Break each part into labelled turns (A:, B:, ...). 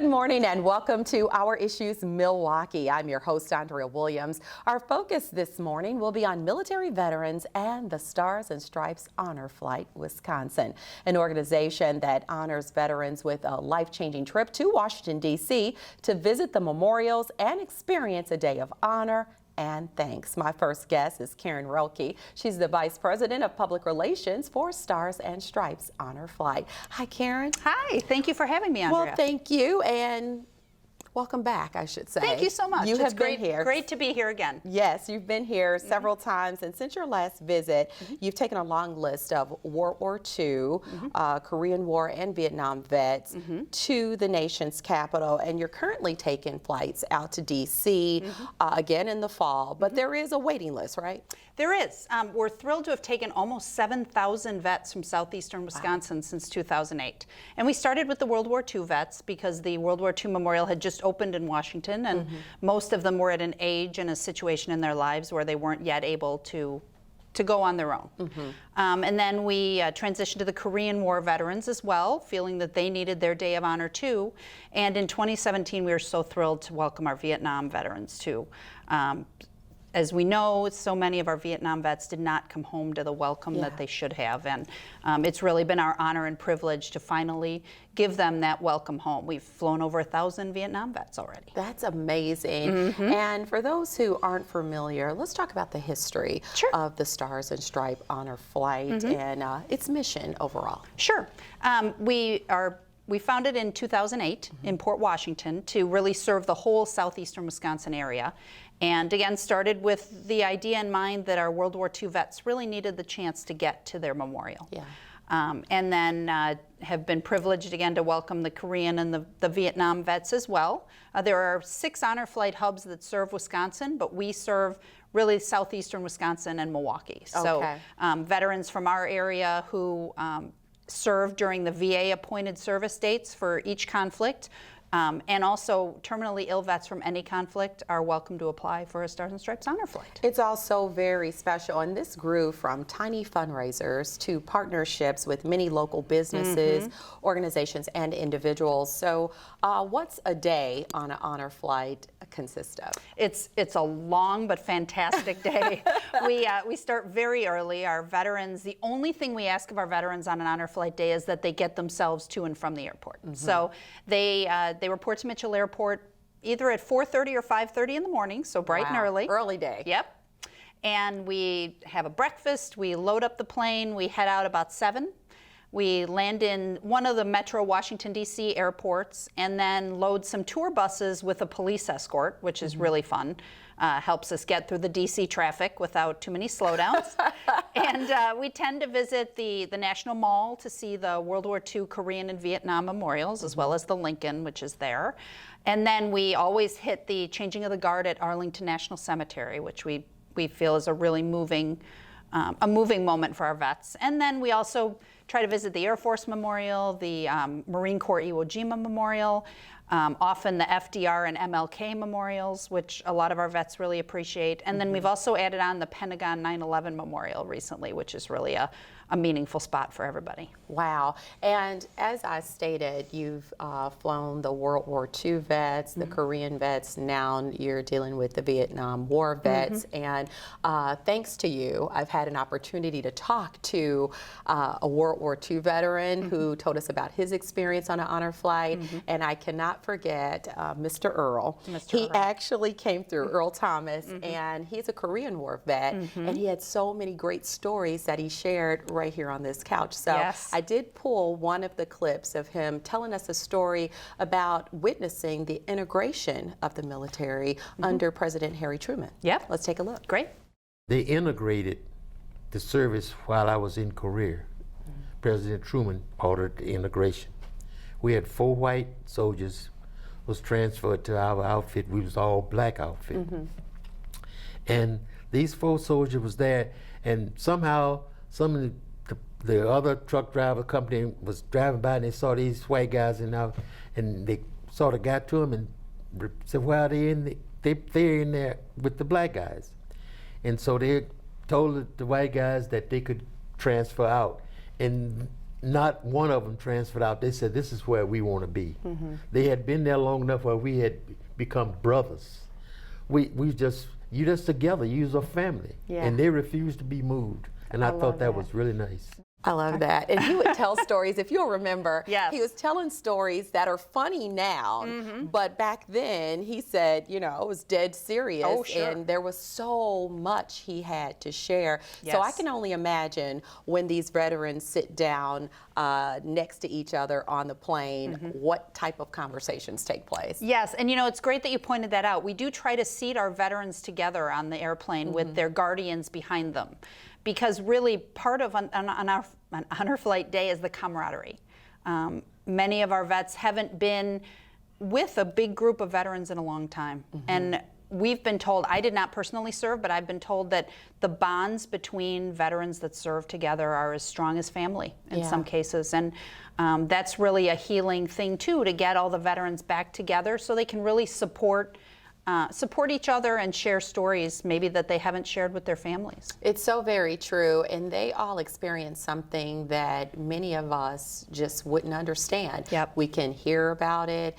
A: Good morning and welcome to Our Issues Milwaukee. I'm your host, Andrea Williams. Our focus this morning will be on military veterans and the Stars and Stripes Honor Flight Wisconsin, an organization that honors veterans with a life-changing trip to Washington, D.C. to visit the memorials and experience a day of honor and thanks. My first guest is Karyn Roelke. She's the Vice President of Public Relations for Stars and Stripes Honor Flight. Hi, Karyn.
B: Hi, thank you for having me, Andrea.
A: Well, thank you, and welcome back, I should say.
B: Thank you so much.
A: You have been here.
B: Great to be here again.
A: Yes, you've been here several times, and since your last visit, you've taken a long list of World War II, Korean War, and Vietnam vets to the nation's capital, and you're currently taking flights out to D.C. Again in the fall, but there is a waiting list, right?
B: There is. We're thrilled to have taken almost 7,000 vets from southeastern Wisconsin since 2008. And we started with the World War II vets because the World War II Memorial had just opened in Washington, and most of them were at an age and a situation in their lives where they weren't yet able to go on their own. And then we transitioned to the Korean War veterans as well, feeling that they needed their day of honor too. And in 2017, we were so thrilled to welcome our Vietnam veterans too. As we know, so many of our Vietnam vets did not come home to the welcome that they should have, and it's really been our honor and privilege to finally give them that welcome home. We've flown over 1,000 Vietnam vets already.
A: That's amazing. And for those who aren't familiar, let's talk about the history of the Stars and Stripe Honor Flight and its mission overall.
B: Sure. We founded in 2008 in Port Washington to really serve the whole southeastern Wisconsin area. And again, started with the idea in mind that our World War II vets really needed the chance to get to their memorial. And then have been privileged again to welcome the Korean and the Vietnam vets as well. There are 6 honor flight hubs that serve Wisconsin, but we serve really southeastern Wisconsin and Milwaukee. So veterans from our area who served during the VA appointed service dates for each conflict, and also terminally ill vets from any conflict are welcome to apply for a Stars and Stripes Honor Flight.
A: It's also very special, and this grew from tiny fundraisers to partnerships with many local businesses, organizations, and individuals. So what's a day on an honor flight consist of?
B: It's a long but fantastic day. We start very early. Our veterans, the only thing we ask of our veterans on an honor flight day is that they get themselves to and from the airport. So they report to Mitchell Airport either at 4:30 or 5:30 in the morning, so bright and early.
A: Early day.
B: Yep. And we have a breakfast, we load up the plane, we head out about 7. We land in one of the Metro Washington, D.C. airports, and then load some tour buses with a police escort, which is really fun. Helps us get through the D.C. traffic without too many slowdowns. And we tend to visit the National Mall to see the World War II Korean and Vietnam memorials, as well as the Lincoln, which is there. And then we always hit the changing of the guard at Arlington National Cemetery, which we feel is a really moving moment for our vets. And then we also try to visit the Air Force Memorial, the Marine Corps Iwo Jima Memorial, often the FDR and MLK memorials, which a lot of our vets really appreciate. And then we've also added on the Pentagon 9/11 Memorial recently, which is really a meaningful spot for everybody.
A: Wow. And as I stated, you've flown the World War II vets, the Korean vets, now you're dealing with the Vietnam War vets. And thanks to you, I've had an opportunity to talk to a World War II veteran who told us about his experience on an honor flight. And I cannot forget Mr. Earl. He actually came through, Earl Thomas, and he's a Korean War vet. And he had so many great stories that he shared right here on this couch. So I did pull one of the clips of him telling us a story about witnessing the integration of the military under President Harry Truman. Let's take a look.
B: Great.
C: They integrated the service while I was in Korea. President Truman ordered the integration. We had 4 white soldiers was transferred to our outfit. We was all black outfit. And these 4 soldiers was there, and somehow some of the other truck driver company was driving by and they saw these white guys and they sort of got to them and said, well, they're in there with the black guys. And so they told the white guys that they could transfer out. And not one of them transferred out. They said, this is where we want to be. They had been there long enough where we had become brothers. You just together, you was a family.
A: Yeah.
C: And they refused to be moved. And I
A: love
C: thought that
A: that.
C: was really nice.
A: I love that. And he would tell stories, if you'll remember,
B: Yes.
A: he was telling stories that are funny now, but back then he said, you know, it was dead serious.
B: Oh, sure.
A: And there was so much he had to share. So I
B: Yes.
A: can only imagine when these veterans sit down next to each other on the plane, what type of conversations take place.
B: Yes, and you know, it's great that you pointed that out. We do try to seat our veterans together on the airplane with their guardians behind them, because really part of on our honor flight day is the camaraderie. Many of our vets haven't been with a big group of veterans in a long time. And we've been told, I did not personally serve, but I've been told that the bonds between veterans that serve together are as strong as family in some cases. And that's really a healing thing too, to get all the veterans back together so they can really support each other and share stories maybe that they haven't shared with their families.
A: It's so very true, and they all experience something that many of us just wouldn't understand.
B: Yep.
A: We can hear about it,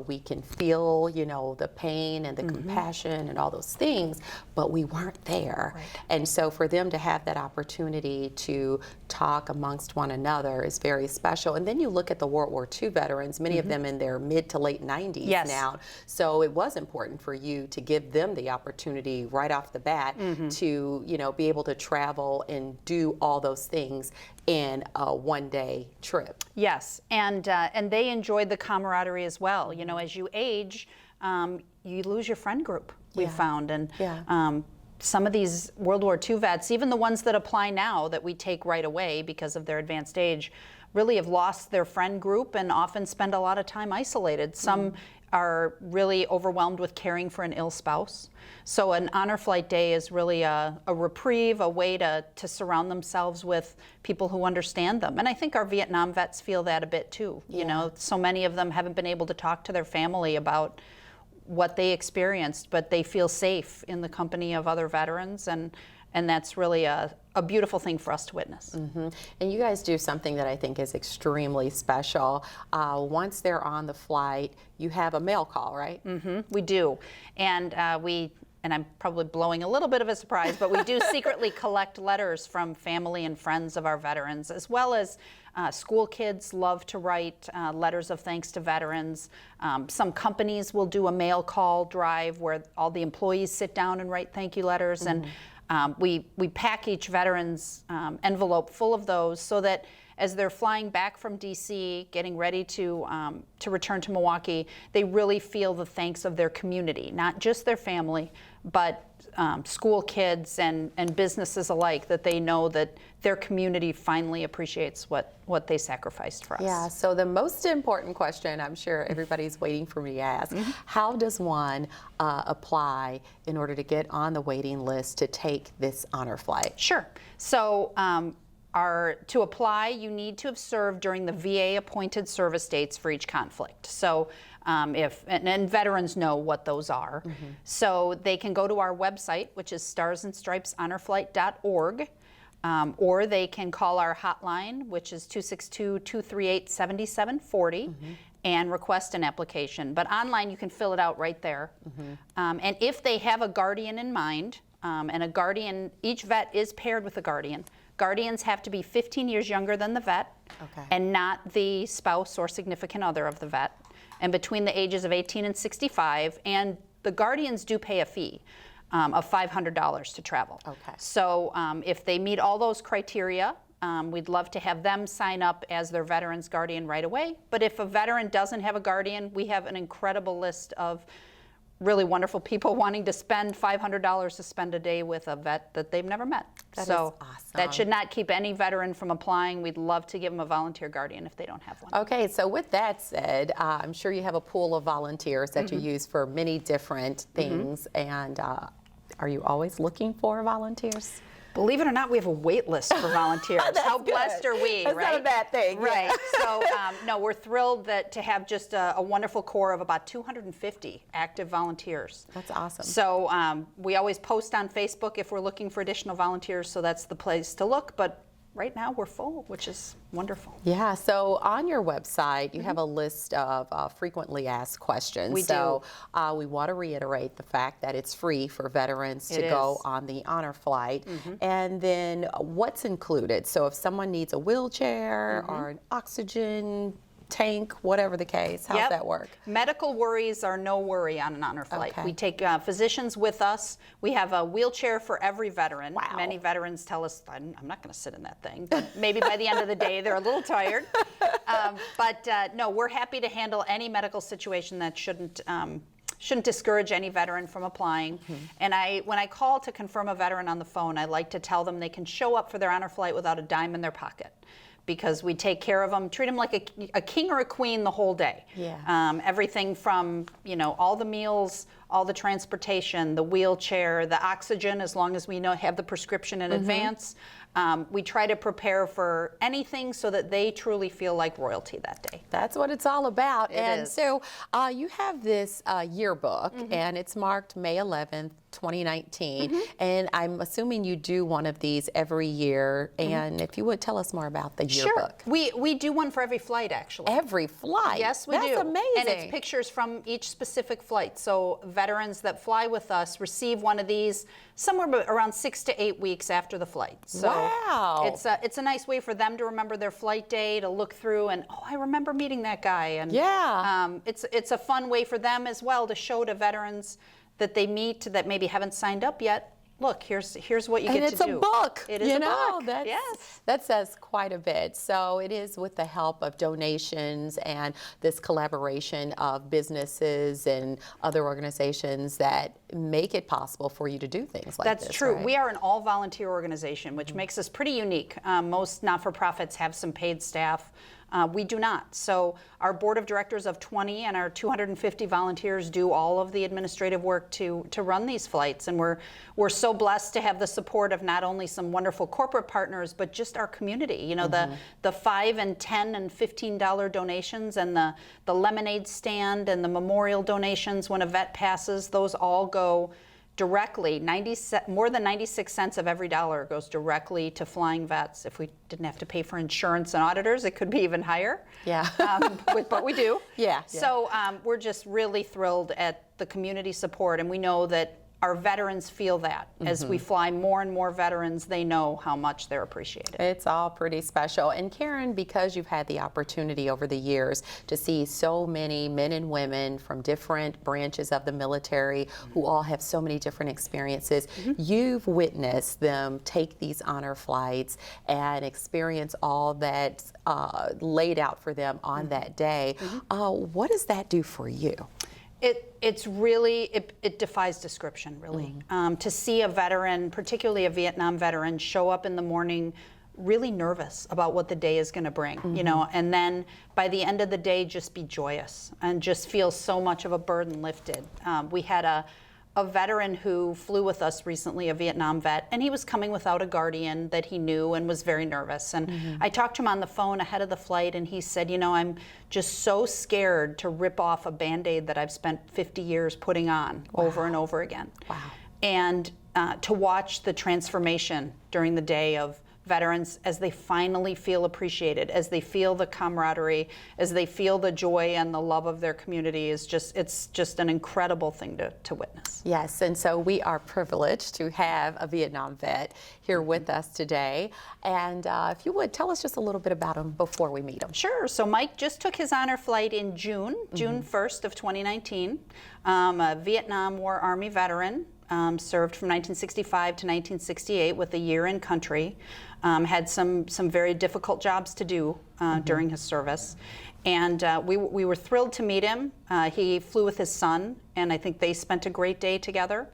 A: we can feel, you know, the pain and the compassion and all those things, but we weren't there.
B: Right.
A: And so for them to have that opportunity to talk amongst one another is very special. And then you look at the World War II veterans, many of them in their mid to late 90s
B: Yes.
A: now. So it was important for you to give them the opportunity right off the bat to, you know, be able to travel and do all those things in a one-day trip.
B: Yes, and they enjoyed the camaraderie as well. You know, as you age, you lose your friend group, we've found. And some of these World War II vets, even the ones that apply now that we take right away because of their advanced age, really have lost their friend group and often spend a lot of time isolated. Some are really overwhelmed with caring for an ill spouse. So an honor flight day is really a reprieve, a way to surround themselves with people who understand them. And I think our Vietnam vets feel that a bit too. You know, so many of them haven't been able to talk to their family about what they experienced, but they feel safe in the company of other veterans, and that's really a beautiful thing for us to witness.
A: And you guys do something that I think is extremely special. Once they're on the flight, you have a mail call, right?
B: We do, and I'm probably blowing a little bit of a surprise, but we do secretly collect letters from family and friends of our veterans, as well as school kids love to write letters of thanks to veterans. Some companies will do a mail call drive where all the employees sit down and write thank you letters, and we pack each veteran's envelope full of those so that as they're flying back from DC, getting ready to return to Milwaukee, they really feel the thanks of their community, not just their family, but school kids and businesses alike, that they know that their community finally appreciates what they sacrificed for us.
A: Yeah, so the most important question I'm sure everybody's waiting for me to ask, how does one apply in order to get on the waiting list to take this honor flight?
B: Sure. So to apply, you need to have served during the VA appointed service dates for each conflict. So and veterans know what those are. So they can go to our website, which is starsandstripeshonorflight.org, or they can call our hotline, which is 262-238-7740, and request an application. But online, you can fill it out right there. And if they have a guardian in mind, and a guardian, each vet is paired with a guardian. Guardians have to be 15 years younger than the vet, and not the spouse or significant other of the vet, and between the ages of 18 and 65, and the guardians do pay a fee of $500 to travel. So if they meet all those criteria, we'd love to have them sign up as their veteran's guardian right away. But if a veteran doesn't have a guardian, we have an incredible list of really wonderful people wanting to spend $500 to spend a day with a vet that they've never met.
A: That
B: so
A: is awesome.
B: That should not keep any veteran from applying. We'd love to give them a volunteer guardian if they don't have one.
A: Okay, so with that said, I'm sure you have a pool of volunteers that you use for many different things, and are you always looking for volunteers?
B: Believe it or not, we have a wait list for volunteers. How blessed are we,
A: That's
B: right?
A: not a bad thing.
B: Right. So, no, we're thrilled to have just a wonderful core of about 250 active volunteers.
A: That's awesome.
B: So we always post on Facebook if we're looking for additional volunteers, so that's the place to look. But right now we're full, which is wonderful.
A: Yeah, so on your website, you have a list of frequently asked questions.
B: We
A: so we want to reiterate the fact that it's free for veterans to go on the honor flight. And then what's included? So if someone needs a wheelchair or an oxygen tank, whatever the case, how's that work?
B: Medical worries are no worry on an honor flight. We take physicians with us. We have a wheelchair for every veteran.
A: Wow.
B: Many veterans tell us, I'm not going to sit in that thing, but maybe by the end of the day they're a little tired. No, we're happy to handle any medical situation that shouldn't discourage any veteran from applying. And when I call to confirm a veteran on the phone, I like to tell them they can show up for their honor flight without a dime in their pocket, because we take care of them, treat them like a king or a queen the whole day.
A: Yeah.
B: Everything from, all the meals, all the transportation, the wheelchair, the oxygen, as long as we have the prescription in advance. We try to prepare for anything so that they truly feel like royalty that day.
A: That's what it's all about.
B: It is.
A: So you have this yearbook, and it's marked May 11th, 2019. And I'm assuming you do one of these every year. And if you would tell us more about the yearbook.
B: Sure. We do one for every flight, actually.
A: Every flight?
B: Yes, we do.
A: That's amazing.
B: And it's pictures from each specific flight. So veterans that fly with us receive one of these somewhere around 6 to 8 weeks after the flight. So
A: wow.
B: It's a nice way for them to remember their flight day, to look through and, I remember meeting that guy. And it's a fun way for them as well to show to veterans that they meet that maybe haven't signed up yet. Look, here's what you get to do.
A: And it's a book.
B: It is a book.
A: That says quite a bit. So it is with the help of donations and this collaboration of businesses and other organizations that make it possible for you to do things like this.
B: That's true.
A: Right?
B: We are an all-volunteer organization, which makes us pretty unique. Most not-for-profits have some paid staff. We do not. So our board of directors of 20 and our 250 volunteers do all of the administrative work to run these flights. And we're so blessed to have the support of not only some wonderful corporate partners, but just our community. The $5 and $10 and $15 donations, and the lemonade stand and the memorial donations when a vet passes, those all go directly. More than 96 cents of every dollar goes directly to flying vets. If we didn't have to pay for insurance and auditors, it could be even higher.
A: Yeah.
B: But we do.
A: Yeah.
B: So we're just really thrilled at the community support, and we know that our veterans feel that. As we fly more and more veterans, they know how much they're appreciated.
A: It's all pretty special. And Karyn, because you've had the opportunity over the years to see so many men and women from different branches of the military who all have so many different experiences, you've witnessed them take these honor flights and experience all that's laid out for them on that day. What does that do for you?
B: It's really, it defies description, really. To see a veteran, particularly a Vietnam veteran, show up in the morning really nervous about what the day is going to bring, and then by the end of the day just be joyous and just feel so much of a burden lifted. We had a veteran who flew with us recently, a Vietnam vet, and he was coming without a guardian that he knew and was very nervous. And I talked to him on the phone ahead of the flight, and he said, I'm just so scared to rip off a Band-Aid that I've spent 50 years putting on over and over again. Wow. And to watch the transformation during the day of veterans as they finally feel appreciated, as they feel the camaraderie, as they feel the joy and the love of their community it's just an incredible thing to witness.
A: Yes, and so we are privileged to have a Vietnam vet here with us today. And if you would, tell us just a little bit about him before we meet him.
B: Sure. So Mike just took his honor flight in June 1st of 2019. A Vietnam War Army veteran. Served from 1965 to 1968 with a year in country. Had some very difficult jobs to do during his service. And we were thrilled to meet him. He flew with his son, and I think they spent a great day together.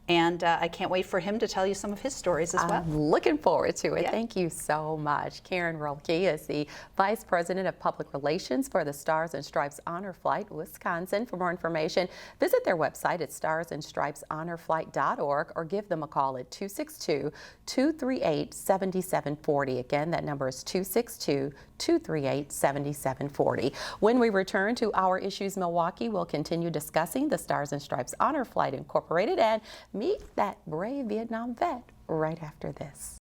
B: And I can't wait for him to tell you some of his stories as well.
A: I'm looking forward to it.
B: Yeah.
A: Thank you so much. Karyn Roelke is the Vice President of Public Relations for the Stars and Stripes Honor Flight, Wisconsin. For more information, visit their website at starsandstripeshonorflight.org or give them a call at 262-238-7740. Again, that number is 262-238-7740. When we return to Our Issues Milwaukee, we'll continue discussing the Stars and Stripes Honor Flight Incorporated and meet that brave Vietnam vet right after this.